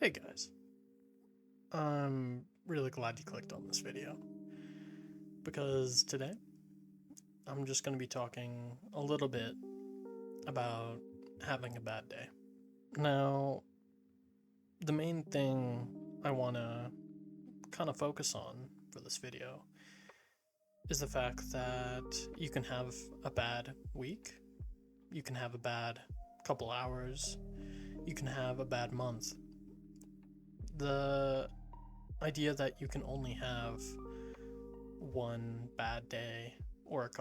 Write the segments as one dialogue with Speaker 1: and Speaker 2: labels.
Speaker 1: Hey guys, I'm really glad you clicked on this video because today I'm just going to be talking a little bit about having a bad day. Now, the main thing I want to kind of focus on for this video is the fact that you can have a bad week, you can have a bad couple hours, you can have a bad month. The idea that you can only have one bad day or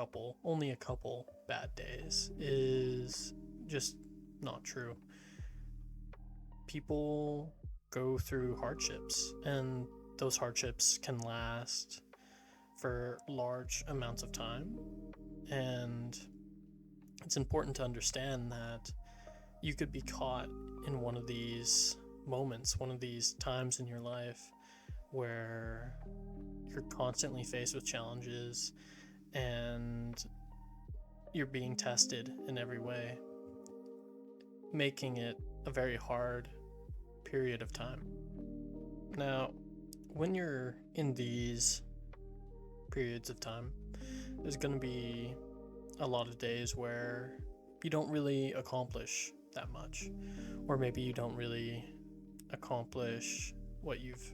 Speaker 1: only a couple bad days is just not true. People go through hardships, and those hardships can last for large amounts of time. And it's important to understand that you could be caught in one of these moments, one of these times in your life where you're constantly faced with challenges and you're being tested in every way, making it a very hard period of time. Now, when you're in these periods of time, there's going to be a lot of days where you don't really accomplish that much, or maybe you don't really accomplish what you've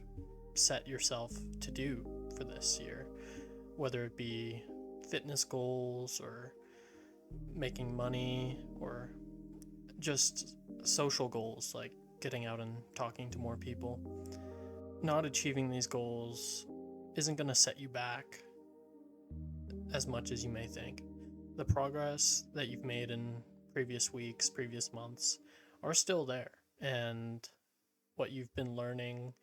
Speaker 1: set yourself to do for this year, whether it be fitness goals or making money or just social goals like getting out and talking to more people. Not achieving these goals isn't going to set you back as much as you may think. The progress that you've made in previous weeks, previous months are still there, and what you've been learning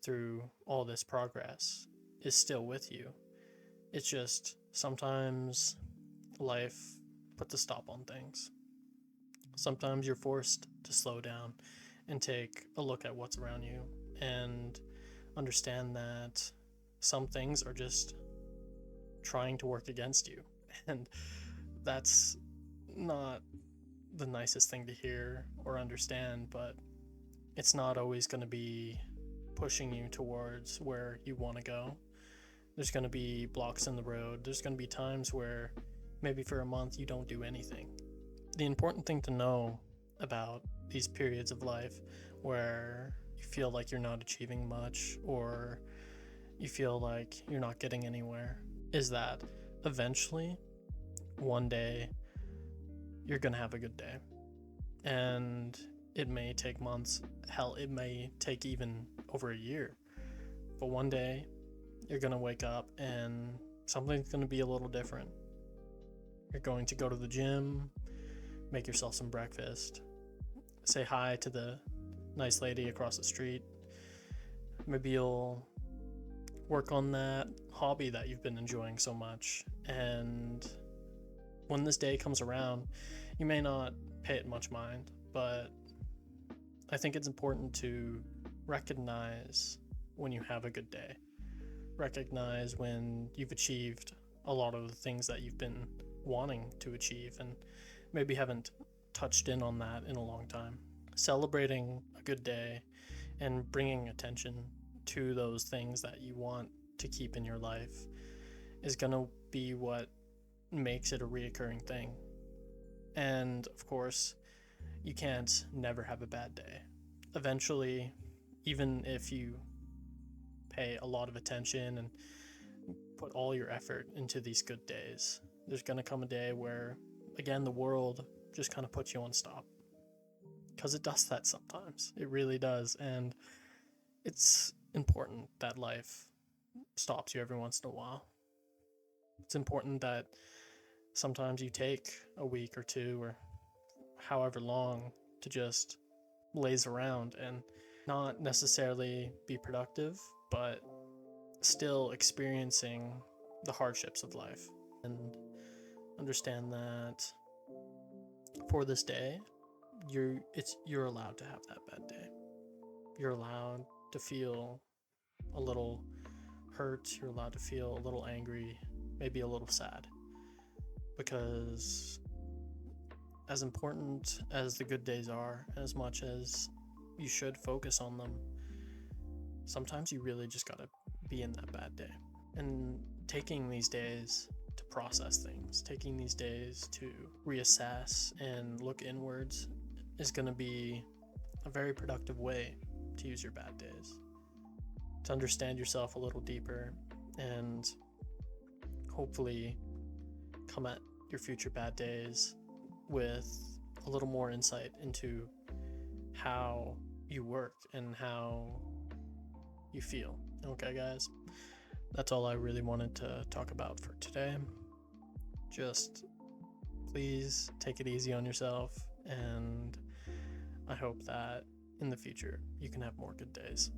Speaker 1: through all this progress is still with you. It's just sometimes life puts a stop on things. Sometimes you're forced to slow down and take a look at what's around you and understand that some things are just trying to work against you. And that's not the nicest thing to hear or understand, but it's not always going to be pushing you towards where you want to go. There's going to be blocks in the road. There's going to be times where maybe for a month you don't do anything. The important thing to know about these periods of life where you feel like you're not achieving much or you feel like you're not getting anywhere is that eventually, one day, you're going to have a good day. And it may take months, hell, it may take even over a year. But one day, you're going to wake up and something's going to be a little different. You're going to go to the gym, make yourself some breakfast, say hi to the nice lady across the street. Maybe you'll work on that hobby that you've been enjoying so much. And when this day comes around, you may not pay it much mind, but I think it's important to recognize when you have a good day. Recognize when you've achieved a lot of the things that you've been wanting to achieve and maybe haven't touched in on that in a long time. Celebrating a good day and bringing attention to those things that you want to keep in your life is going to be what makes it a reoccurring thing. And of course, you can't never have a bad day. Eventually, even if you pay a lot of attention and put all your effort into these good days, there's going to come a day where, again, the world just kind of puts you on stop. Because it does that sometimes. It really does. And it's important that life stops you every once in a while. It's important that sometimes you take a week or two or however long to just laze around and not necessarily be productive, but still experiencing the hardships of life. And understand that for this day, you're allowed to have that bad day. You're allowed to feel a little hurt. You're allowed to feel a little angry, maybe a little sad. Because as important as the good days are, as much as you should focus on them. Sometimes you really just gotta be in that bad day. And taking these days to process things, taking these days to reassess and look inwards is gonna be a very productive way to use your bad days. To understand yourself a little deeper and hopefully come at your future bad days with a little more insight into how you work and how you feel. Okay, guys, that's all I really wanted to talk about for today. Just please take it easy on yourself, and I hope that in the future you can have more good days.